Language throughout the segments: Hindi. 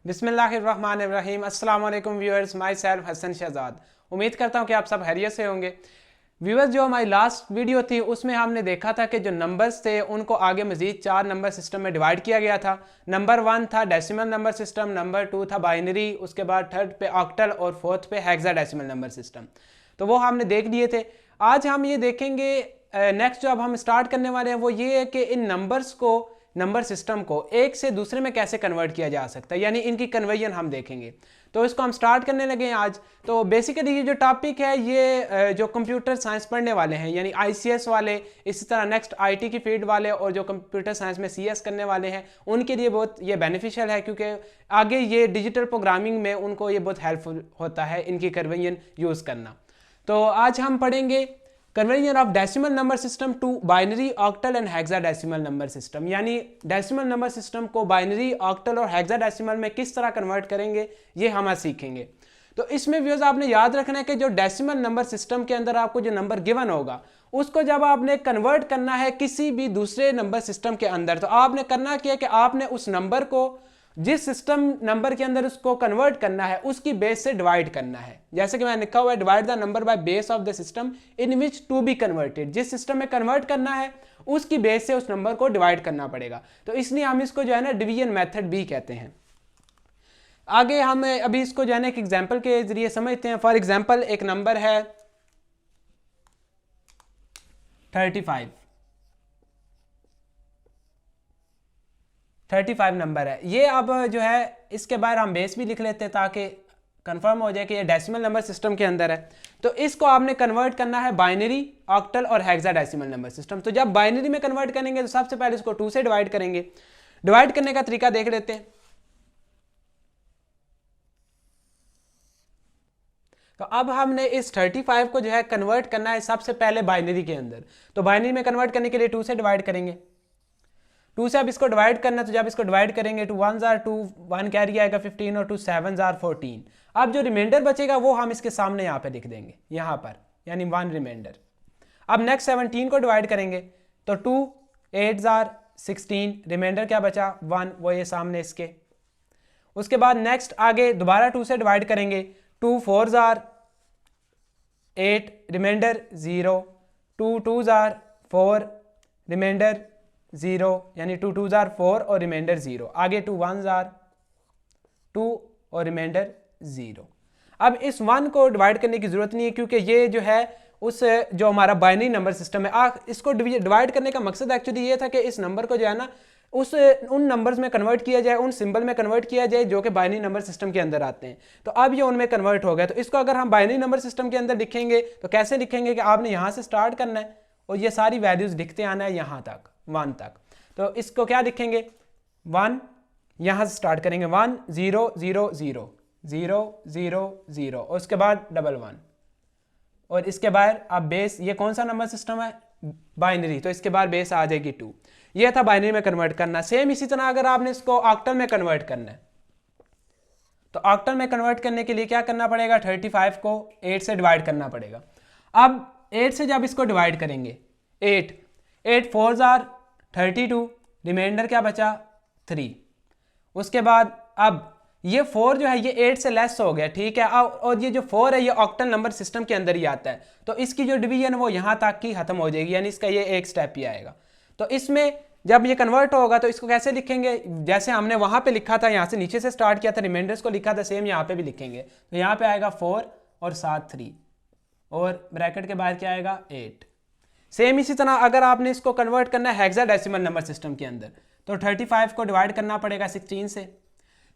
बिस्मिल्लाहिर्रहमानिर्रहीम। अस्सलाम वालेकुम viewers, myself Hasan Shahzad. उम्मीद करता हूँ कि आप सब खैरियत से होंगे। व्यूअर्स, जो हमारी लास्ट वीडियो थी उसमें हमने देखा था कि जो नंबर्स थे उनको आगे मजीद 4 नंबर सिस्टम में डिवाइड किया गया था। नंबर 1 था डेसिमल नंबर सिस्टम, नंबर 2 था बाइनरी, उसके बाद थर्ड पे ऑक्टल और फोर्थ पे हेक्साडेसिमल नंबर सिस्टम। तो वो हमने देख लिए थे। आज हम ये देखेंगे, नेक्स्ट जो अब हम स्टार्ट करने वाले हैं वो ये है कि इन नंबर्स को, नंबर सिस्टम को एक से दूसरे में कैसे कन्वर्ट किया जा सकता है, यानी इनकी कन्वर्जन हम देखेंगे। तो इसको हम स्टार्ट करने लगे हैं आज। तो बेसिकली ये जो टॉपिक है ये जो कंप्यूटर साइंस पढ़ने वाले हैं, यानी आईसीएस वाले, इसी तरह नेक्स्ट आईटी की फील्ड वाले और जो कंप्यूटर साइंस में सीएस करने वाले हैं, उनके लिए बहुत ये बेनिफिशियल है, क्योंकि आगे ये डिजिटल प्रोग्रामिंग में उनको ये बहुत हेल्पफुल होता है इनकी कन्वर्जन यूज़ करना। तो आज हम पढ़ेंगे conversion of decimal number system to binary, octal and hexadecimal number system, यानी डेसिमल नंबर सिस्टम को बाइनरी, ऑक्टल और हेक्साडेसिमल में किस तरह कन्वर्ट करेंगे, ये हम आज सीखेंगे। तो इसमें व्यूअर्स आपने याद रखना है कि जो डेसिमल नंबर सिस्टम के अंदर आपको जो नंबर गिवन होगा उसको जब आपने कन्वर्ट करना है किसी भी दूसरे नंबर सिस्टम के अंदर, तो आपने करना क्या है कि आपने उस नंबर को जिस सिस्टम नंबर के अंदर उसको कन्वर्ट करना है उसकी बेस से डिवाइड करना है। जैसे कि मैंने लिखा हुआ है, divide the number by base of the system in which to be converted. जिस सिस्टम में कन्वर्ट करना है उसकी बेस से उस नंबर को डिवाइड करना पड़ेगा। तो इसलिए हम इसको जो है ना डिवीजन मेथड भी कहते हैं। आगे हम अभी इसको जो है ना एक एग्जाम्पल के जरिए समझते हैं। फॉर एग्जाम्पल एक नंबर है 35 नंबर है ये। अब जो है इसके बाहर हम बेस भी लिख लेते हैं ताकि कंफर्म हो जाए कि ये डेसिमल नंबर सिस्टम के अंदर है। तो इसको आपने कन्वर्ट करना है बाइनरी, ऑक्टल और हेक्साडेसिमल नंबर सिस्टम। तो जब बाइनरी में कन्वर्ट करेंगे तो सबसे पहले इसको 2 से डिवाइड करेंगे। डिवाइड करने का तरीका देख लेते हैं। तो अब हमने इस 35 को जो है कन्वर्ट करना है सबसे पहले बाइनरी के अंदर। तो बाइनरी में कन्वर्ट करने के लिए 2 से डिवाइड करेंगे। 2 से अब इसको डिवाइड करना, तो जब इसको डिवाइड करेंगे 2 1s are 2, 1 कैरी आएगा 15 और 2 7s are 14। अब जो रिमाइंडर बचेगा वो हम इसके सामने यहाँ पे लिख देंगे, यहाँ पर, यानी 1 रिमाइंडर। अब नेक्स्ट 17 को डिवाइड करेंगे तो 2 8s are 16, रिमाइंडर क्या बचा 1, वो ये सामने इसके। उसके बाद नेक्स्ट आगे दोबारा 2 से डिवाइड करेंगे। 2 4s are 8, reminder 0, 2 2s are 4, reminder 0, यानी 2 2s are 4 और रिमाइंडर 0। आगे 2 1s are 2 और रिमाइंडर 0। अब इस 1 को डिवाइड करने की जरूरत नहीं है, क्योंकि ये जो है उस जो हमारा बाइनरी नंबर सिस्टम है, इसको डिवाइड करने का मकसद एक्चुअली ये था कि इस नंबर को जो है ना उन नंबर्स में कन्वर्ट किया जाए, उन सिंबल में कन्वर्ट किया जाए जो कि बाइनरी नंबर सिस्टम के अंदर आते हैं। तो अब ये उनमें कन्वर्ट हो गया। तो इसको अगर हम बाइनरी नंबर सिस्टम के अंदर लिखेंगे तो कैसे लिखेंगे कि आपने यहाँ से स्टार्ट करना है और ये सारी वैल्यूज लिखते आना है यहाँ तक, 1 तक। तो इसको क्या लिखेंगे, 1, यहाँ से स्टार्ट करेंगे 1 0 0 0 0 0 0 और उसके बाद 1 1 और इसके बाद अब बेस, ये कौन सा नंबर सिस्टम है, बाइनरी, तो इसके बाद बेस आ जाएगी 2। ये था बाइनरी में कन्वर्ट करना। सेम इसी तरह अगर आपने इसको ऑक्टल में कन्वर्ट करना है तो ऑक्टल में कन्वर्ट करने के लिए क्या करना पड़ेगा, 35 को 8 से डिवाइड करना पड़ेगा। अब 8 से जब इसको डिवाइड करेंगे 8 4s are 32, रिमाइंडर क्या बचा 3। उसके बाद अब ये 4 जो है ये 8 से लेस हो गया, ठीक है। और ये जो 4 है ये ऑक्टल नंबर सिस्टम के अंदर ही आता है, तो इसकी जो डिवीजन है वो यहाँ तक की खत्म हो जाएगी, यानी इसका ये एक स्टेप ही आएगा। तो इसमें जब ये कन्वर्ट होगा तो इसको कैसे लिखेंगे, जैसे हमने वहाँ पे लिखा था, यहाँ से नीचे से स्टार्ट किया था, रिमाइंडर्स को लिखा था, सेम यहाँ पे भी लिखेंगे। तो यहाँ पे आएगा 4 और साथ 3 और ब्रैकेट के बाहर क्या आएगा 8। सेम इसी तरह अगर आपने इसको कन्वर्ट करना है हेक्साडेसिमल नंबर सिस्टम के अंदर तो 35 को डिवाइड करना पड़ेगा 16 से।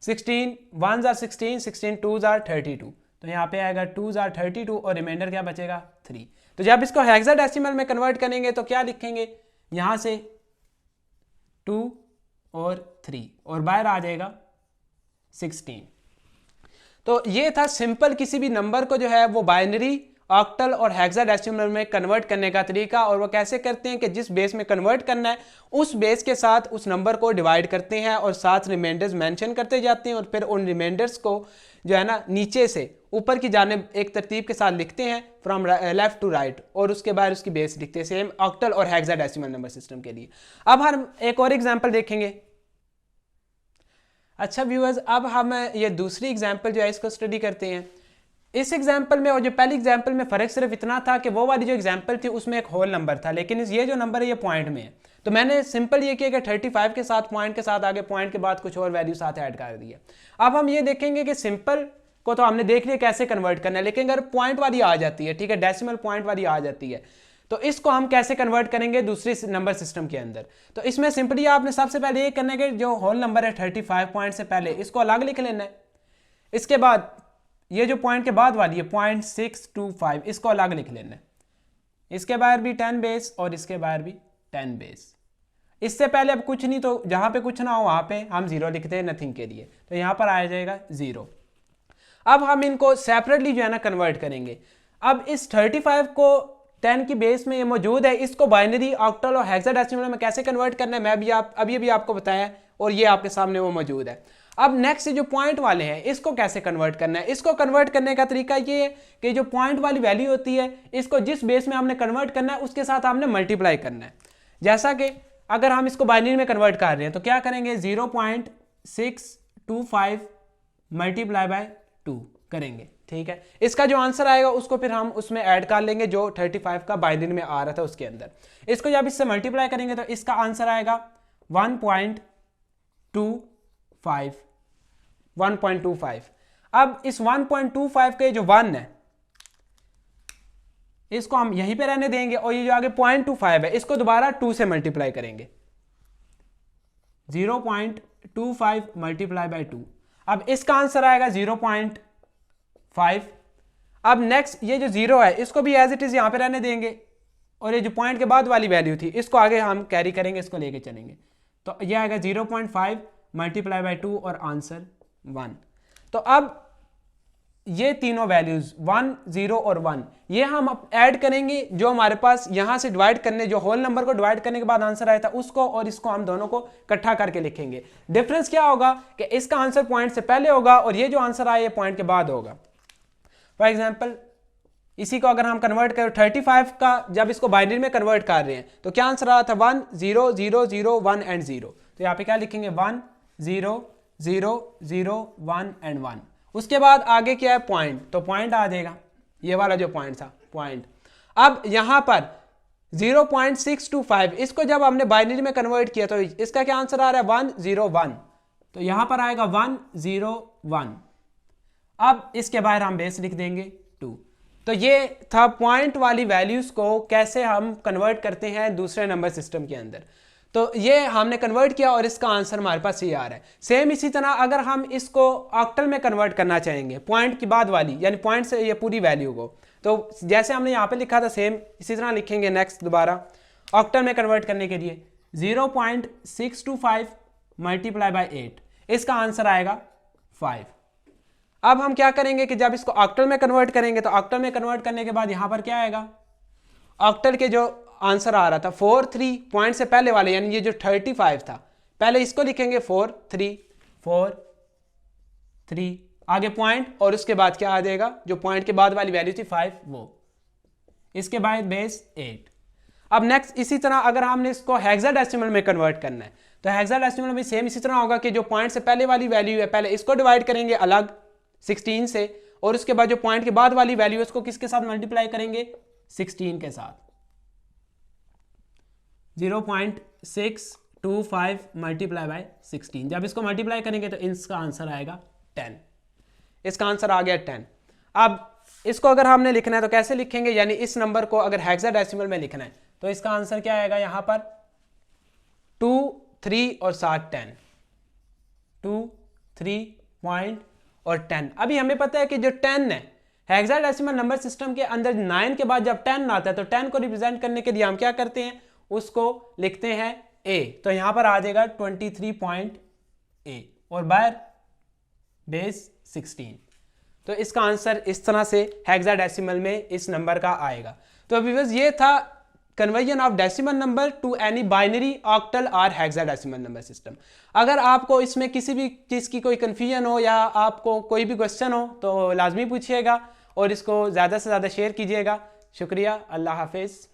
16 1s are 16, 16 2s are 32, तो यहाँ पे आएगा 2s are 32 और रिमाइंडर क्या बचेगा 3। तो जब इसको हेक्साडेसिमल में कन्वर्ट करेंगे तो क्या लिखेंगे, यहाँ से 2 और 3 और बाहर आ जाएगा 16। तो ये था सिंपल किसी भी नंबर को जो है वो बाइनरी, ऑक्टल और हेक्साडेसिमल में कन्वर्ट करने का तरीका। और वो कैसे करते हैं कि जिस बेस में कन्वर्ट करना है उस बेस के साथ उस नंबर को डिवाइड करते हैं और साथ रिमाइंडर्स मेंशन करते जाते हैं और फिर उन रिमाइंडर्स को जो है ना नीचे से ऊपर की जानिब एक तरतीब के साथ लिखते हैं फ्रॉम लेफ्ट टू राइट और उसके बाद उसकी बेस लिखते हैं, सेम ऑक्टल और हेक्साडेसिमल नंबर सिस्टम के लिए। अब हम एक और एग्जांपल देखेंगे। अच्छा व्यूअर्स, अब हम ये दूसरी एग्जांपल जो है इसको स्टडी करते हैं। इस एग्जांपल में और जो पहली एग्जांपल में फ़र्क सिर्फ इतना था कि वो वाली जो एग्जांपल थी उसमें एक होल नंबर था, लेकिन ये जो नंबर है ये पॉइंट में है। तो मैंने सिंपल ये किया कि 35 के साथ पॉइंट के साथ आगे पॉइंट के बाद कुछ और वैल्यू साथ ऐड कर दिए। अब हम ये देखेंगे कि सिंपल को तो हमने देख लिया कैसे कन्वर्ट करना है, लेकिन अगर पॉइंट वाली आ जाती है, ठीक है, डेसिमल पॉइंट वाली आ जाती है, तो इसको हम कैसे कन्वर्ट करेंगे दूसरी नंबर सिस्टम के अंदर। तो इसमें सिंपली आपने सबसे पहले ये करना है कि जो होल नंबर है 35 पॉइंट से पहले इसको अलग लिख लेना है। इसके बाद ये जो पॉइंट के बाद वाली है 0.625 इसको अलग लिख लेना है। इसके बाहर भी 10 बेस और इसके बाहर भी 10 बेस। इससे पहले अब कुछ नहीं, तो जहां पे कुछ ना हो वहां पे हम 0 लिखते हैं नथिंग के लिए, तो यहां पर आ जाएगा 0। अब हम इनको सेपरेटली जो है ना कन्वर्ट करेंगे। अब इस 35 को 10 की बेस में ये मौजूद है, इसको बाइनरी, ऑक्टल और हेक्साडेसिमल में कैसे कन्वर्ट करना है मैं अभी आपको बताया और ये आपके सामने वो मौजूद है। अब नेक्स्ट जो पॉइंट वाले हैं इसको कैसे कन्वर्ट करना है। इसको कन्वर्ट करने का तरीका ये है कि जो पॉइंट वाली वैल्यू होती है इसको जिस बेस में हमने कन्वर्ट करना है उसके साथ हमने मल्टीप्लाई करना है। जैसा कि अगर हम इसको बाइनरी में कन्वर्ट कर रहे हैं तो क्या करेंगे, 0.625 मल्टीप्लाई बाय 2 करेंगे, ठीक है। इसका जो आंसर आएगा उसको फिर हम उसमें ऐड कर लेंगे जो 35 का बाइनरी में आ रहा था उसके अंदर। इसको जब इससे मल्टीप्लाई करेंगे तो इसका आंसर आएगा 1.25। अब इस 1.25 के जो 1 है इसको हम यहीं पे रहने देंगे और ये जो आगे 0.25 है इसको दोबारा 2 से मल्टीप्लाई करेंगे, 0.25 मल्टीप्लाई बाय 2। अब इसका आंसर आएगा 0.5। अब नेक्स्ट ये जो 0 है इसको भी एज इट इज यहां पे रहने देंगे और ये जो पॉइंट के बाद वाली वैल्यू थी इसको आगे हम कैरी करेंगे, इसको लेके चलेंगे, तो ये आएगा 0.5 मल्टीप्लाई बाय 2 और आंसर 1। तो अब ये तीनों वैल्यूज 1, 0 और 1 ये हम ऐड करेंगे जो हमारे पास यहां से डिवाइड करने, जो होल नंबर को डिवाइड करने के बाद आंसर आया था उसको, और इसको हम दोनों को इकट्ठा करके लिखेंगे। डिफरेंस क्या होगा कि इसका आंसर पॉइंट से पहले होगा और ये जो आंसर आया ये पॉइंट के बाद होगा। फॉर एग्जाम्पल इसी को अगर हम कन्वर्ट करें 35 का, जब इसको बाइनरी में कन्वर्ट कर रहे हैं तो क्या आंसर आ रहा था 1, 0, 0, 0, 1 एंड 0। तो यहाँ पे क्या लिखेंगे 1, 0, 0, 0, 1 एंड 1। उसके बाद आगे क्या है पॉइंट, तो पॉइंट आ जाएगा, ये वाला जो पॉइंट था पॉइंट। अब यहां पर 0.625 इसको जब हमने बाइनरी में कन्वर्ट किया तो इसका क्या आंसर आ रहा है 1, 0, 1, तो यहां पर आएगा 1, 0, 1। अब इसके बाहर हम बेस लिख देंगे 2। तो ये था पॉइंट वाली वैल्यूज को कैसे हम कन्वर्ट करते हैं दूसरे नंबर सिस्टम के अंदर। तो ये हमने कन्वर्ट किया और इसका आंसर हमारे पास ये आ रहा है। सेम इसी तरह अगर हम इसको ऑक्टल में कन्वर्ट करना चाहेंगे पॉइंट की बाद वाली, यानी पॉइंट से ये पूरी वैल्यू को, तो जैसे हमने यहाँ पे लिखा था सेम इसी तरह लिखेंगे नेक्स्ट दोबारा ऑक्टल में कन्वर्ट करने के लिए 0.625 मल्टीप्लाई बाय 8, इसका आंसर आएगा 5। अब हम क्या करेंगे कि जब इसको ऑक्टल में कन्वर्ट करेंगे तो ऑक्टल में कन्वर्ट करने के बाद यहाँ पर क्या आएगा, ऑक्टल के जो आंसर आ रहा था 4, 3 पॉइंट से पहले वाले, यानी ये जो 35 था पहले इसको लिखेंगे 4, 3, 4, 3 आगे पॉइंट और उसके बाद क्या आ जाएगा जो पॉइंट के बाद वाली वैल्यू थी 5 वो, इसके बाद बेस 8। अब नेक्स्ट इसी तरह अगर हमने इसको हेक्साडेसिमल में कन्वर्ट करना है तो हेक्साडेसिमल में सेम इसी तरह होगा कि जो पॉइंट से पहले वाली वैल्यू है पहले इसको डिवाइड करेंगे अलग 16 से और उसके बाद जो पॉइंट के बाद वाली वैल्यू है उसको किसके साथ मल्टीप्लाई करेंगे 16 के साथ। 0.625 मल्टीप्लाई बाय 16, जब इसको मल्टीप्लाई करेंगे तो इसका आंसर आएगा 10। इसका आंसर आ गया 10। अब इसको अगर हमने लिखना है तो कैसे लिखेंगे, यानी इस नंबर को अगर हेक्साडेसिमल में लिखना है तो इसका आंसर क्या आएगा, यहां पर 2, 3 और 7 10, 2, 3 पॉइंट और 10। अभी हमें पता है कि जो 10 है हेक्साडेसिमल नंबर सिस्टम के अंदर 9 के बाद जब 10 आता है तो 10 को रिप्रेजेंट करने के लिए हम क्या करते हैं, उसको लिखते हैं a, तो यहां पर आ जाएगा 23.a और बाहर बेस 16। तो इसका आंसर इस तरह से हेक्साडेसिमल में इस नंबर का आएगा। तो व्यूअर्स ये था conversion of decimal number two any binary, octal और हेक्साडेसिमल नंबर सिस्टम। अगर आपको इसमें किसी भी चीज़ की कोई कन्फ्यूजन हो या आपको कोई भी क्वेश्चन हो तो लाजमी पूछिएगा और इसको ज़्यादा से ज़्यादा शेयर कीजिएगा। शुक्रिया, अल्लाह हाफिज़।